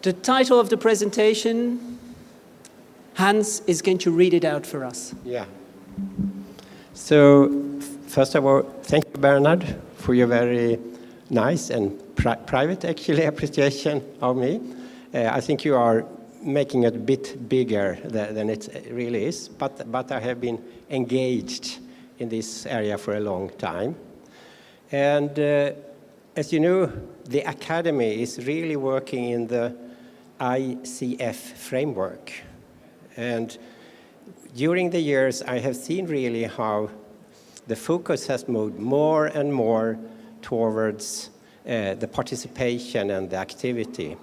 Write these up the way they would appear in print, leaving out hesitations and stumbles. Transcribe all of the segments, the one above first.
The title of the presentation, Hans is going to read it out for us. Yeah. So, first of all, thank you, Bernard, for your very nice and private, actually, appreciation of me. I think you are making it a bit bigger than it really is, but I have been engaged in this area for a long time. And as you know, the Academy is really working in the ICF framework. And during the years, I have seen really how the focus has moved more and more towards the participation and the activity.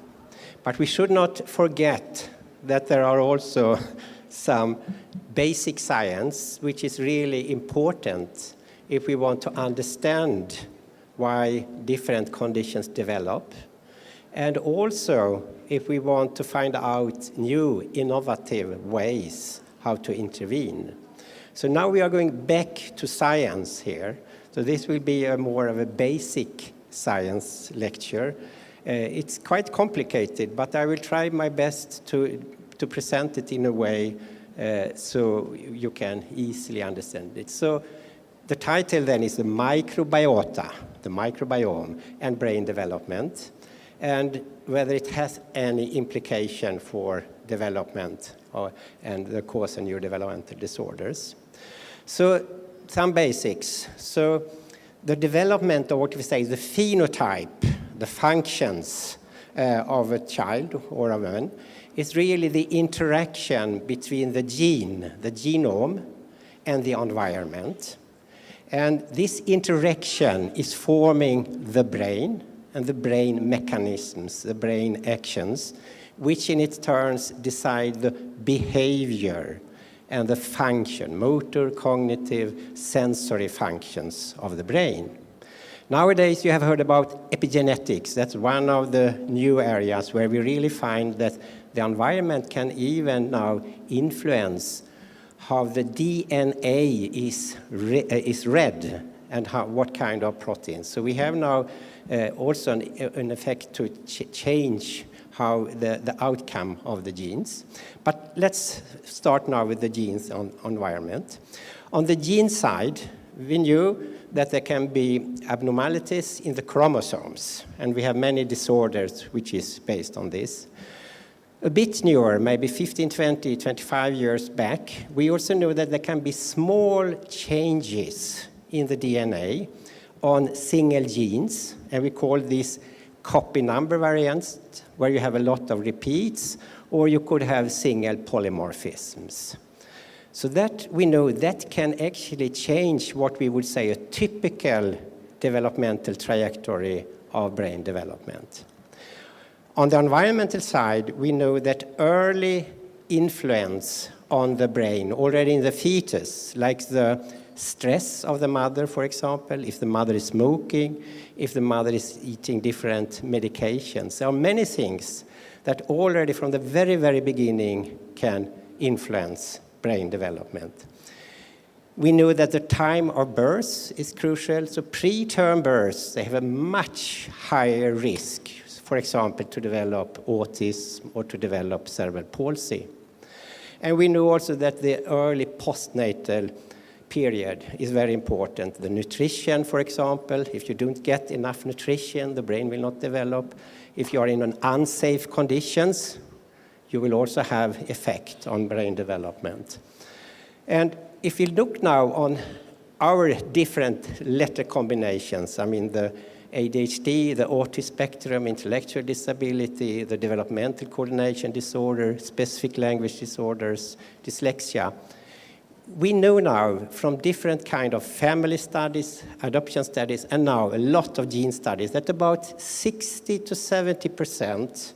But we should not forget that there are also some basic science which is really important if we want to understand why different conditions develop, and also if we want to find out new innovative ways how to intervene. So now we are going back to science here. So this will be more of a basic science lecture. It's quite complicated, but I will try my best to present it in a way so you can easily understand it. So the title then is the Microbiota, the microbiome and brain development, and whether it has any implication for development and the cause of neurodevelopmental disorders. So some basics. So the development, or what we say, the phenotype, the functions of a child or a man, is really the interaction between the gene, the genome, and the environment. And this interaction is forming the brain and the brain mechanisms, the brain actions, which in its turns decide the behavior and the function, motor, cognitive, sensory functions of the brain. Nowadays, you have heard about epigenetics. That's one of the new areas where we really find that the environment can even now influence how the DNA is read and what kind of proteins. So we have now also an effect to change how the outcome of the genes. But let's start now with the genes on environment. On the gene side, we knew that there can be abnormalities in the chromosomes, and we have many disorders which is based on this. A bit newer, maybe 15, 20, 25 years back, we also know that there can be small changes in the DNA on single genes, and we call these copy number variants, where you have a lot of repeats, or you could have single polymorphisms. So that we know that can actually change what we would say a typical developmental trajectory of brain development. On the environmental side, we know that early influence on the brain, already in the fetus, like the stress of the mother, for example, if the mother is smoking, if the mother is eating different medications. There are many things that already from the very, very beginning can influence brain development. We know that the time of birth is crucial. So preterm births, they have a much higher risk, for example, to develop autism or to develop cerebral palsy. And we know also that the early postnatal period is very important. The nutrition, for example, if you don't get enough nutrition, the brain will not develop. If you are in an unsafe conditions, you will also have effect on brain development. And if you look now on our different letter combinations, I mean the ADHD, the autism spectrum, intellectual disability, the developmental coordination disorder, specific language disorders, dyslexia, we know now from different kind of family studies, adoption studies, and now a lot of gene studies that about 60 to 70%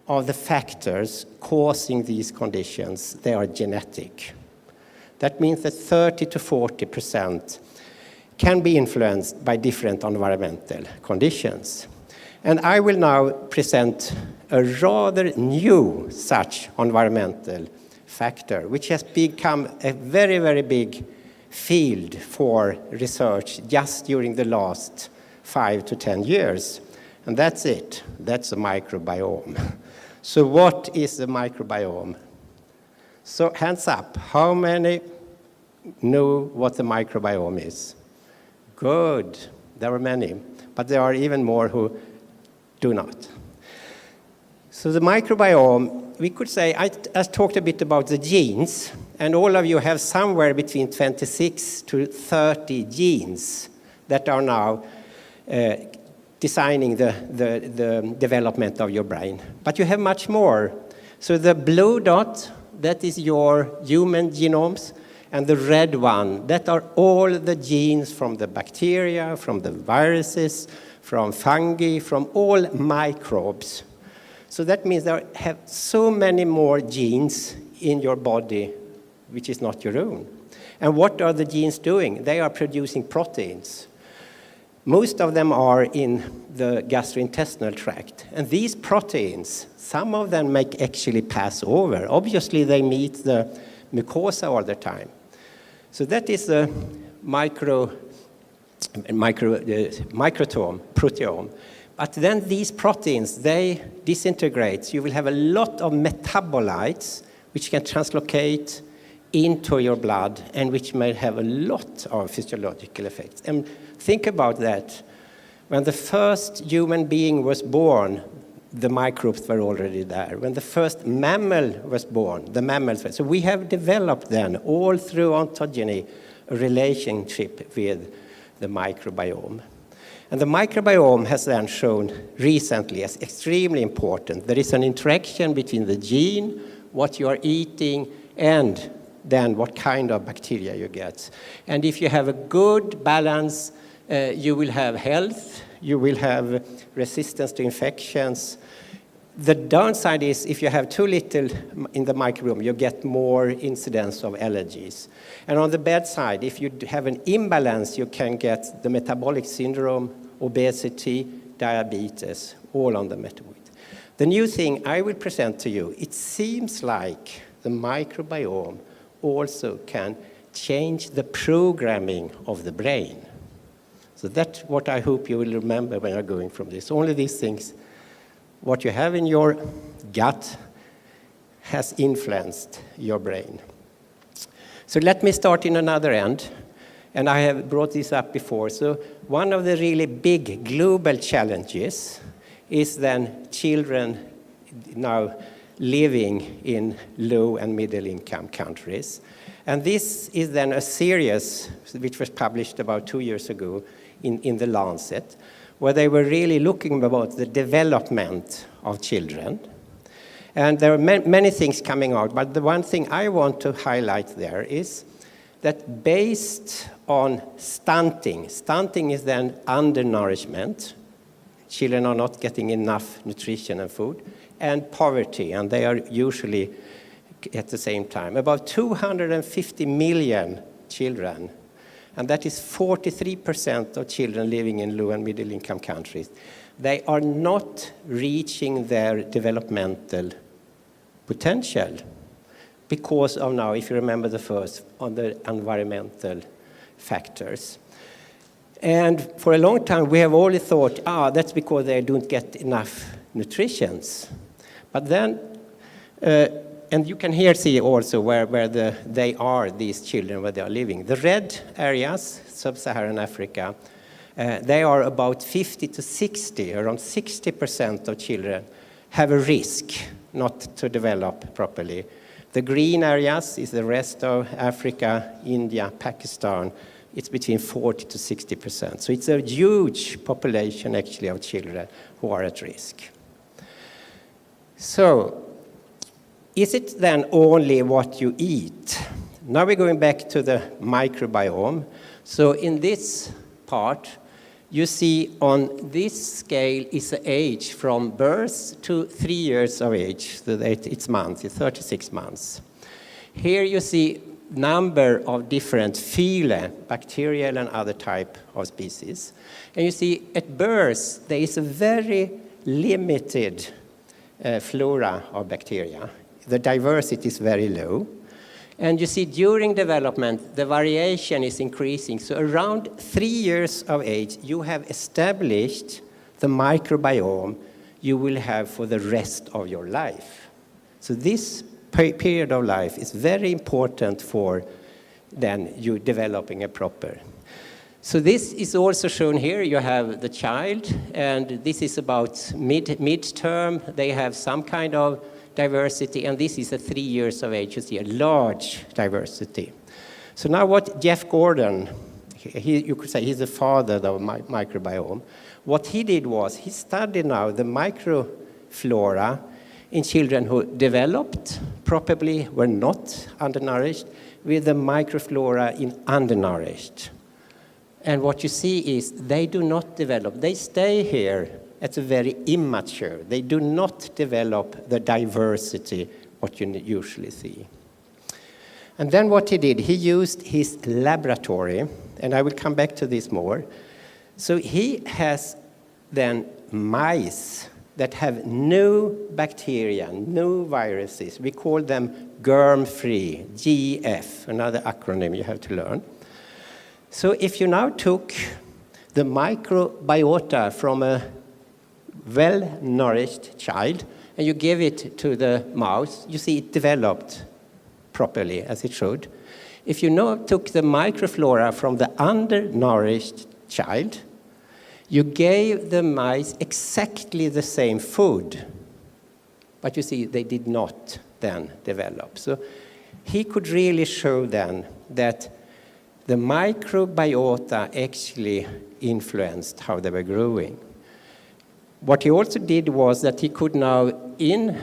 of the factors causing these conditions, they are genetic. That means that 30 to 40% can be influenced by different environmental conditions. And I will now present a rather new such environmental factor, which has become a very, very big field for research just during the last 5 to 10 years. And that's it. That's a microbiome. So what is the microbiome? So hands up. How many know what the microbiome is? Good. There are many. But there are even more who do not. So the microbiome, we could say, I talked a bit about the genes, and all of you have somewhere between 26 to 30 genes that are now designing the development of your brain. But you have much more. So the blue dot, that is your human genomes, and the red one, that are all the genes from the bacteria, from the viruses, from fungi, from all microbes. So that means there have so many more genes in your body which is not your own. And what are the genes doing? They are producing proteins. Most of them are in the gastrointestinal tract. And these proteins, some of them may actually pass over. Obviously, they meet the mucosa all the time. So that is the microtome, proteome. But then these proteins, they disintegrate. You will have a lot of metabolites which can translocate into your blood and which may have a lot of physiological effects. And think about that. When the first human being was born, the microbes were already there. When the first mammal was born, the mammals were. So we have developed then, all through ontogeny, a relationship with the microbiome. And the microbiome has then shown recently as extremely important. There is an interaction between the gene, what you are eating, and then what kind of bacteria you get. And if you have a good balance, you will have health, you will have resistance to infections. The downside is if you have too little in the microbiome, you get more incidence of allergies. And on the bad side, if you have an imbalance, you can get the metabolic syndrome, obesity, diabetes, all on the metabolic. The new thing I will present to you, it seems like the microbiome also can change the programming of the brain. So that's what I hope you will remember when you're going from this. Only these things, what you have in your gut has influenced your brain. So let me start in another end. And I have brought this up before. So one of the really big global challenges is then children now living in low and middle income countries. And this is then a series which was published about 2 years ago in the LANCET, where they were really looking about the development of children. And there are many things coming out, but the one thing I want to highlight there is that based on stunting is then undernourishment, children are not getting enough nutrition and food, and poverty, and they are usually at the same time. About 250 million children, and that is 43% of children living in low and middle income countries. They are not reaching their developmental potential because of now, if you remember the first, on the environmental factors. And for a long time, we have always thought, that's because they don't get enough nutrition. But then, and you can here see also where they are, these children, where they are living. The red areas, sub-Saharan Africa, they are about 50 to 60, around 60% of children have a risk not to develop properly. The green areas is the rest of Africa, India, Pakistan. It's between 40 to 60%. So it's a huge population, actually, of children who are at risk. So is it then only what you eat? Now we're going back to the microbiome. So in this part, you see on this scale is the age from birth to 3 years of age. So it's months, it's 36 months. Here you see number of different phyla, bacterial and other type of species. And you see at birth, there is a very limited flora of bacteria. The diversity is very low. And you see during development, the variation is increasing. So around 3 years of age, you have established the microbiome you will have for the rest of your life. So this period of life is very important for then you developing a proper. So this is also shown here. You have the child, and this is about midterm. They have some kind of diversity, and this is at 3 years of age. You see a large diversity. So now what Jeff Gordon, you could say he's the father of the microbiome. What he did was he studied now the microflora in children who developed, probably were not undernourished, with the microflora in undernourished. And what you see is they do not develop. They stay here at a very immature. They do not develop the diversity what you usually see. And then what he did, he used his laboratory, and I will come back to this more. So he has then mice that have no bacteria, no viruses. We call them germ-free, GF, another acronym you have to learn. So if you now took the microbiota from a well-nourished child and you give it to the mouse, you see it developed properly as it should. If you now took the microflora from the undernourished child, you gave the mice exactly the same food, but you see they did not then develop. So he could really show then that the microbiota actually influenced how they were growing. What he also did was that he could now, in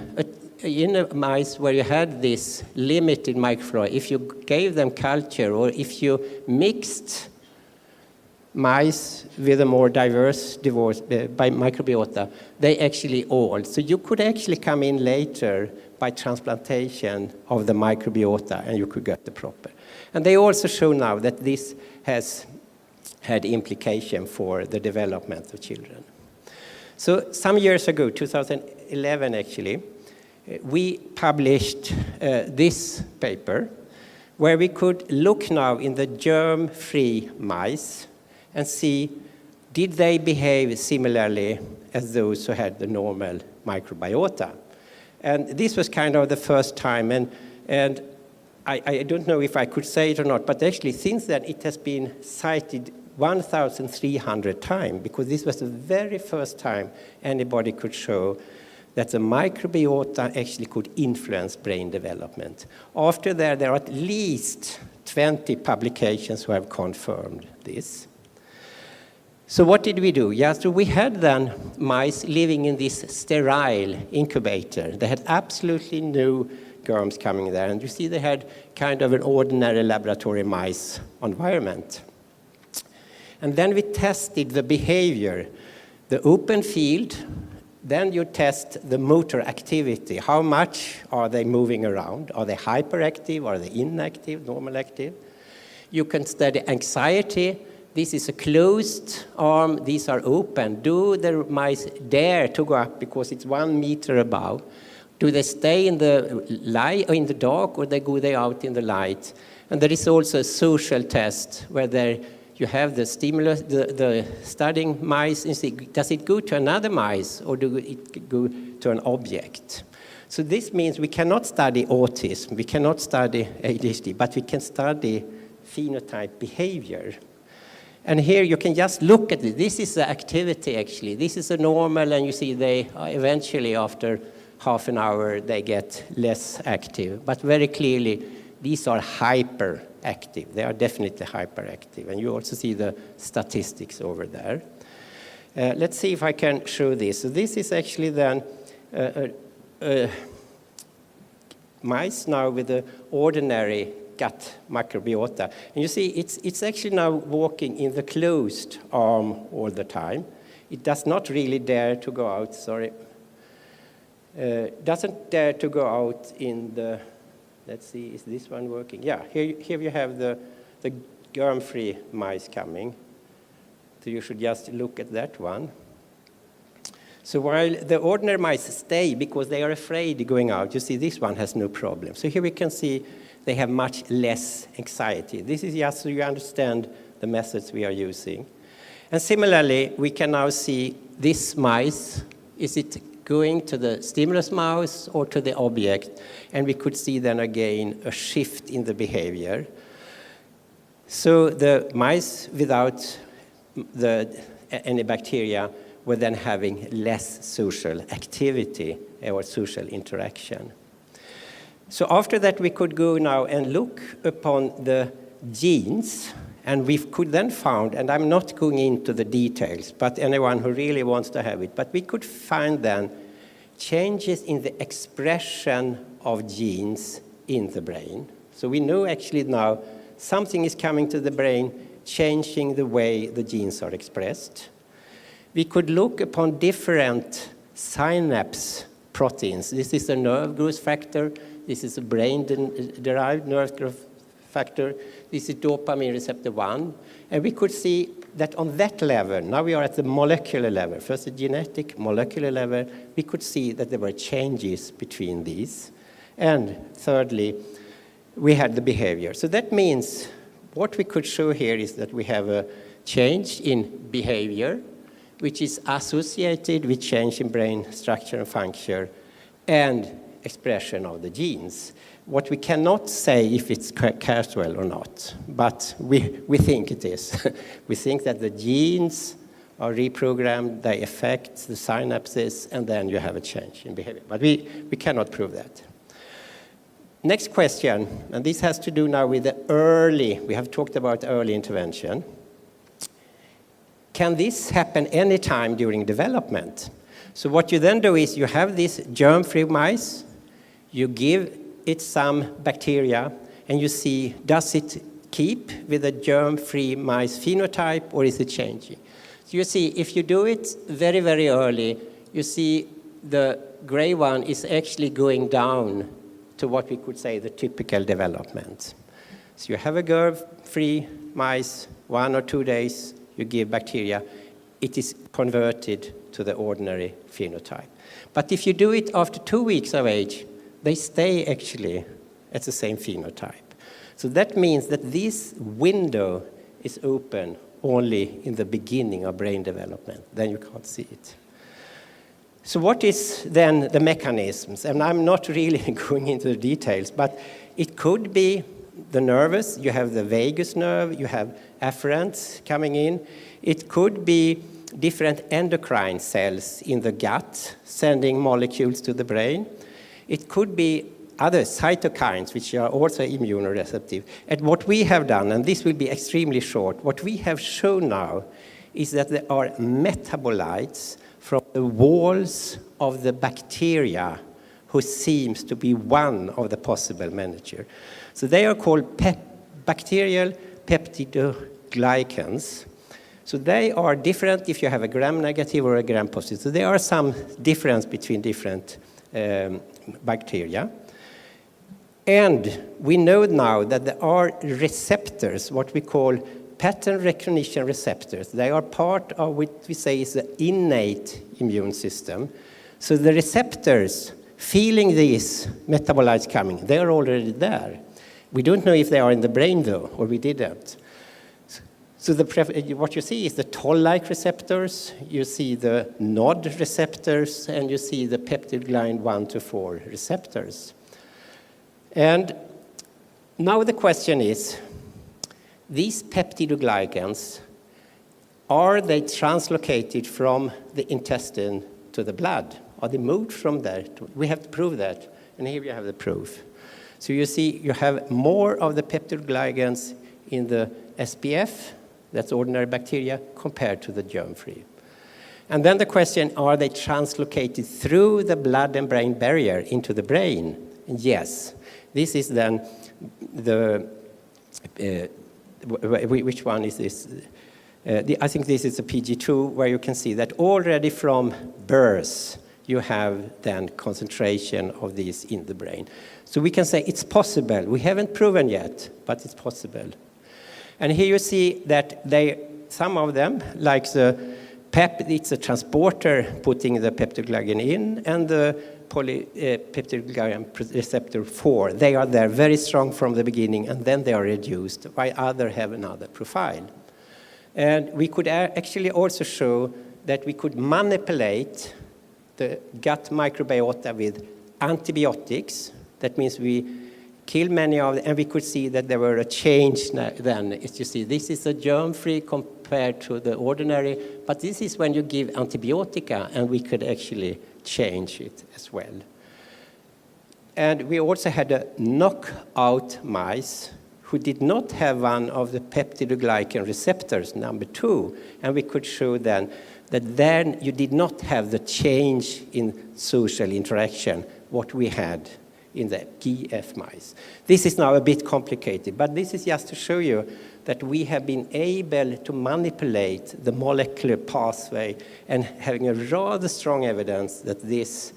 a mice where you had this limited microflora, if you gave them culture or if you mixed mice with a more diverse by microbiota, they actually all. So you could actually come in later by transplantation of the microbiota and you could get the proper. And they also show now that this has had implication for the development of children. So some years ago, 2011 actually, we published this paper where we could look now in the germ-free mice and see, did they behave similarly as those who had the normal microbiota? And this was kind of the first time, and I don't know if I could say it or not, but actually since then it has been cited 1,300 times, because this was the very first time anybody could show that the microbiota actually could influence brain development. After that, there are at least 20 publications who have confirmed this. So what did we do? Yeah, so we had then mice living in this sterile incubator. They had absolutely no germs coming there. And you see they had kind of an ordinary laboratory mice environment. And then we tested the behavior, the open field. Then you test the motor activity. How much are they moving around? Are they hyperactive? Are they inactive, normal active? You can study anxiety. This is a closed arm. These are open. Do the mice dare to go up because it's 1 meter above? Do they stay in the light or in the dark, or go they out in the light? And there is also a social test where you have the stimulus, the studying mice, and see, does it go to another mice or do it go to an object? So this means we cannot study autism, we cannot study ADHD, but we can study phenotype behavior. And here you can just look at it. This is the activity actually. This is a normal, and you see they eventually after half an hour they get less active. But very clearly these are hyperactive. They are definitely hyperactive. And you also see the statistics over there. Let's see if I can show this. So this is actually then mice now with the ordinary gut microbiota. And you see it's actually now walking in the closed arm all the time. It does not really dare to go out, sorry. Doesn't dare to go out in the, let's see, is this one working? Yeah, here you have the germ-free mice coming. So you should just look at that one. So while the ordinary mice stay because they are afraid of going out, you see this one has no problem. So here we can see they have much less anxiety. This is just so you understand the methods we are using. And similarly, we can now see this mice, is it going to the stimulus mouse or to the object? And we could see then again a shift in the behavior. So the mice without any bacteria were then having less social activity or social interaction. So after that, we could go now and look upon the genes, and we could then found, and I'm not going into the details, but anyone who really wants to have it, but we could find then changes in the expression of genes in the brain. So we know actually now something is coming to the brain, changing the way the genes are expressed. We could look upon different synapse proteins. This is a nerve growth factor. This is a brain-derived nerve growth factor. This is dopamine receptor 1. And we could see that on that level, now we are at the molecular level, first the genetic, molecular level, we could see that there were changes between these. And thirdly, we had the behavior. So that means what we could show here is that we have a change in behavior, which is associated with change in brain structure and function, and expression of the genes. What we cannot say if it's causal or not, but we think it is. We think that the genes are reprogrammed, they affect the synapses, and then you have a change in behavior. But we cannot prove that. Next question, and this has to do now with the early, we have talked about early intervention. Can this happen anytime during development? So what you then do is you have these germ-free mice, you give it some bacteria, and you see, does it keep with the germ-free mice phenotype, or is it changing? So you see, if you do it very, very early, you see the gray one is actually going down to what we could say the typical development. So you have a germ-free mice, 1 or 2 days, you give bacteria, it is converted to the ordinary phenotype. But if you do it after 2 weeks of age, they stay actually at the same phenotype. So that means that this window is open only in the beginning of brain development. Then you can't see it. So what is then the mechanisms? And I'm not really going into the details, but it could be the nervous. You have the vagus nerve, you have afferents coming in. It could be different endocrine cells in the gut sending molecules to the brain. It could be other cytokines, which are also immunoreceptive. And what we have done, and this will be extremely short, what we have shown now is that there are metabolites from the walls of the bacteria who seems to be one of the possible manager. So they are called bacterial peptidoglycans. So they are different if you have a gram-negative or a gram-positive. So there are some difference between different bacteria. And we know now that there are receptors, what we call pattern recognition receptors. They are part of what we say is the innate immune system. So the receptors feeling these metabolites coming, they are already there. We don't know if they are in the brain though, or we didn't. So what you see is the toll-like receptors, you see the NOD receptors, and you see the peptidoglycan 1 to 4 receptors. And now the question is, these peptidoglycans, are they translocated from the intestine to the blood? Are they moved from there? We have to prove that, and here you have the proof. So you see, you have more of the peptidoglycans in the SPF, that's ordinary bacteria, compared to the germ-free. And then the question, are they translocated through the blood and brain barrier into the brain? And yes. This is then the, which one is this? I think this is a PG2, where you can see that already from birth, you have then concentration of these in the brain. So we can say it's possible. We haven't proven yet, but it's possible. And here you see that some of them, like the it's a transporter putting the peptidoglycan in, and the polypeptidoglycan receptor 4, they are there very strong from the beginning, and then they are reduced, while others have another profile. And we could actually also show that we could manipulate the gut microbiota with antibiotics. That means we kill many of them, and we could see that there were a change then. As you see, this is a germ-free compared to the ordinary, but this is when you give antibiotica, and we could actually change it as well. And we also had a knockout mice who did not have one of the peptidoglycan receptors, number 2, and we could show then that then you did not have the change in social interaction, what we had in the GF mice. This is now a bit complicated, but this is just to show you that we have been able to manipulate the molecular pathway and having a rather strong evidence that these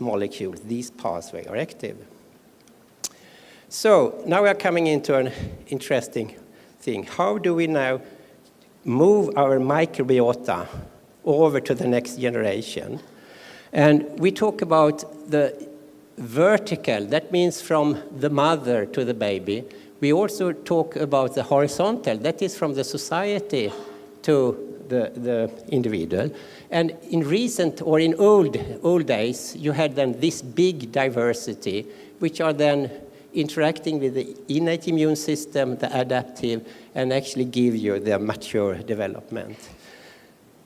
molecules, these pathways are active. So now we are coming into an interesting thing. How do we now move our microbiota over to the next generation? And we talk about the vertical, that means from the mother to the baby. We also talk about the horizontal, that is from the society to the individual. And in recent or in old days, you had then this big diversity, which are then interacting with the innate immune system, the adaptive, and actually give you the mature development.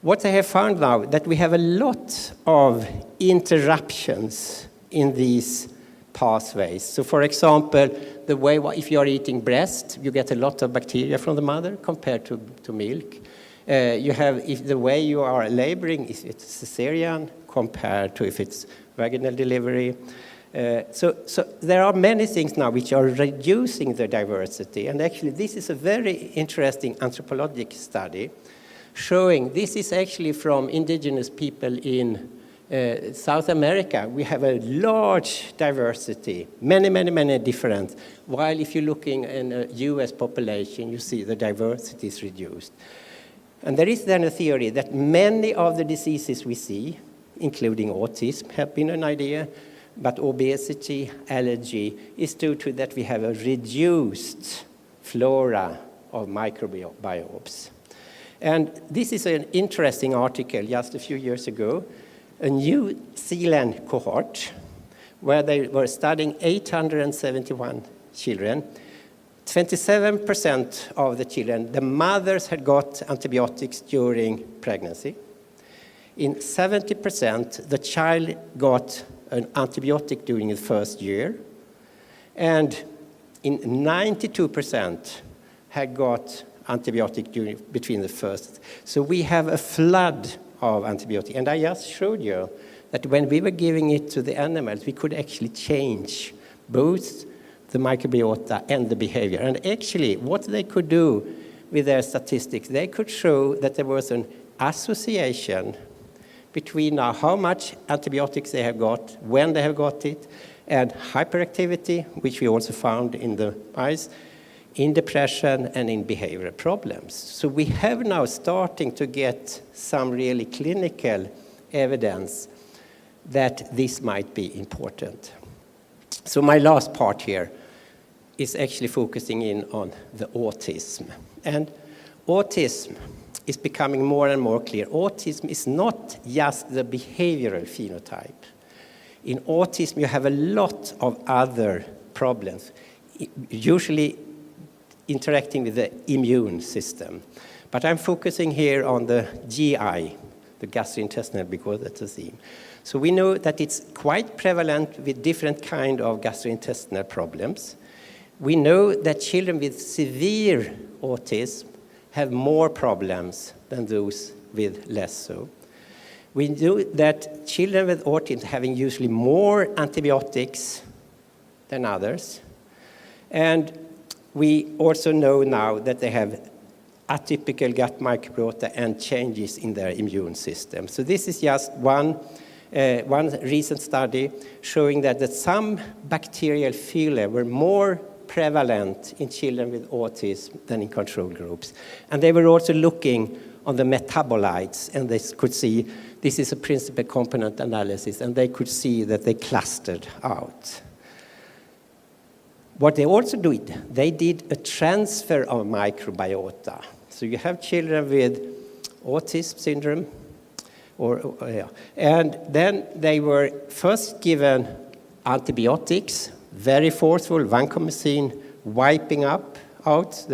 What I have found now, that we have a lot of interruptions in these pathways. So for example, the way if you are eating breast, you get a lot of bacteria from the mother compared to milk. You have if the way you are laboring, if it's cesarean compared to if it's vaginal delivery. So there are many things now which are reducing the diversity. And actually this is a very interesting anthropologic study showing this is actually from indigenous people in South America. We have a large diversity, many different, while if you're looking in a US population, you see the diversity is reduced. And there is then a theory that many of the diseases we see, including autism, have been an idea, but obesity, allergy, is due to that we have a reduced flora of microbiomes. And this is an interesting article just a few years ago, a New Zealand cohort where they were studying 871 children. 27% of the children, the mothers had got antibiotics during pregnancy. In 70%, the child got an antibiotic during the first year. And in 92% had got antibiotic between the first. So we have a flood of antibiotic. And I just showed you that when we were giving it to the animals, we could actually change both the microbiota and the behavior. And actually, what they could do with their statistics, they could show that there was an association between how much antibiotics they have got, when they have got it, and hyperactivity, which we also found in the mice, in depression and in behavioral problems. So we have now starting to get some really clinical evidence that this might be important. So my last part here is actually focusing in on the autism. And autism is becoming more and more clear. Autism is not just the behavioral phenotype. In autism, you have a lot of other problems, usually interacting with the immune system. But I'm focusing here on the GI, the gastrointestinal, because that's a theme. So we know that it's quite prevalent with different kind of gastrointestinal problems. We know that children with severe autism have more problems than those with less so. We know that children with autism having usually more antibiotics than others. And we also know now that they have atypical gut microbiota and changes in their immune system. So this is just one recent study showing that some bacterial phyla were more prevalent in children with autism than in control groups. And they were also looking on the metabolites, and they could see this is a principal component analysis, and they could see that they clustered out. What they also did, they did a transfer of microbiota. So you have children with autism syndrome, and then they were first given antibiotics, very forceful, vancomycin, wiping out.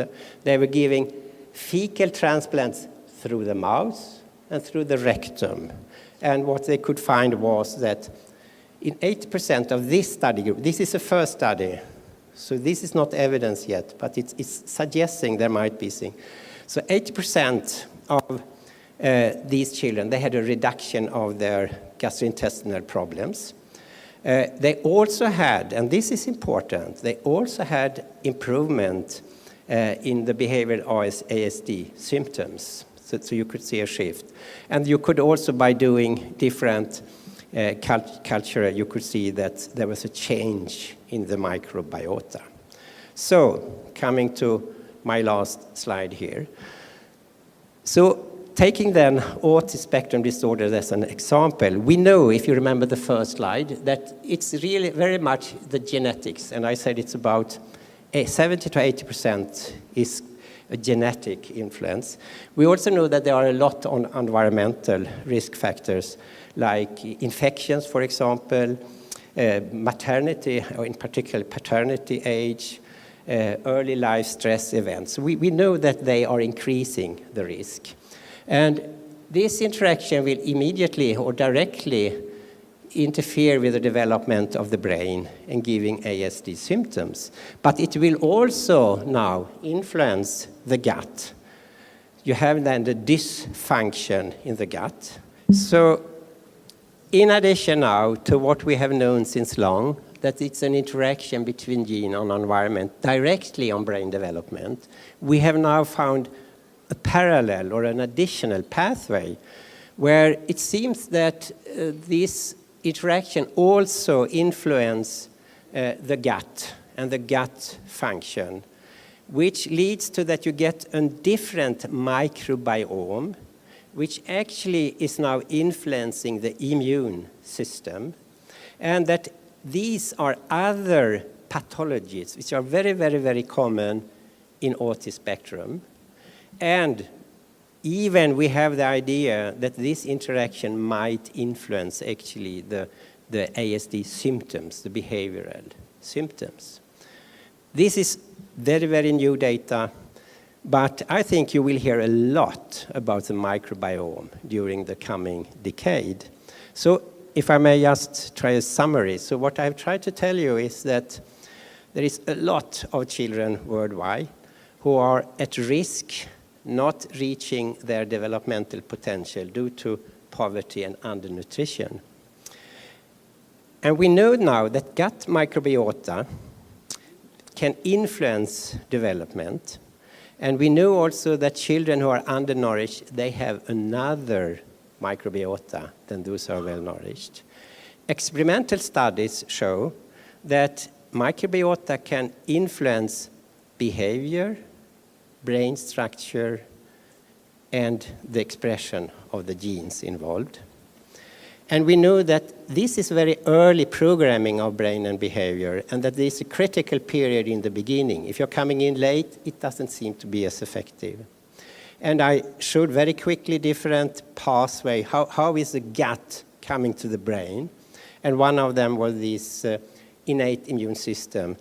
They were giving fecal transplants through the mouth and through the rectum. And what they could find was that in 80% of this study group, this is the first study, so this is not evidence yet, but it's suggesting there might be things. So 80% of these children, they had a reduction of their gastrointestinal problems. They also had, and this is important, they also had improvement in the behavioral ASD symptoms. So you could see a shift. And you could also, by doing different culture, you could see that there was a change in the microbiota. So, coming to my last slide here. So, taking then autism spectrum disorder as an example, we know, if you remember the first slide, that it's really very much the genetics. And I said it's about 70 to 80% is a genetic influence. We also know that there are a lot on environmental risk factors, like infections, for example, maternity, or in particular paternity age, early life stress events. We know that they are increasing the risk. And this interaction will immediately or directly interfere with the development of the brain and giving ASD symptoms. But it will also now influence the gut. You have then the dysfunction in the gut. So in addition now to what we have known since long, that it's an interaction between gene and environment directly on brain development, we have now found a parallel or an additional pathway where it seems that this interaction also influence the gut and the gut function, which leads to that you get a different microbiome, which actually is now influencing the immune system, and that these are other pathologies which are very, very, very common in autism spectrum. And even we have the idea that this interaction might influence actually the ASD symptoms, the behavioral symptoms. This is very, very new data, but I think you will hear a lot about the microbiome during the coming decade. So if I may just try a summary. So what I've tried to tell you is that there is a lot of children worldwide who are at risk not reaching their developmental potential due to poverty and undernutrition. And we know now that gut microbiota can influence development. And we know also that children who are undernourished, they have another microbiota than those who are well-nourished. Experimental studies show that microbiota can influence behavior, brain structure, and the expression of the genes involved. And we know that this is very early programming of brain and behavior, and that there is a critical period in the beginning. If you're coming in late, it doesn't seem to be as effective. And I showed very quickly different pathways. How is the gut coming to the brain? And one of them was this innate immune system.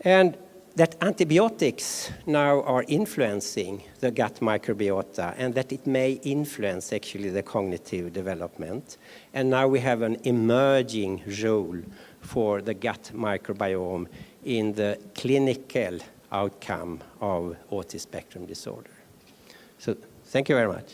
And that antibiotics now are influencing the gut microbiota, and that it may influence actually the cognitive development. And now we have an emerging role for the gut microbiome in the clinical outcome of autism spectrum disorder. So thank you very much.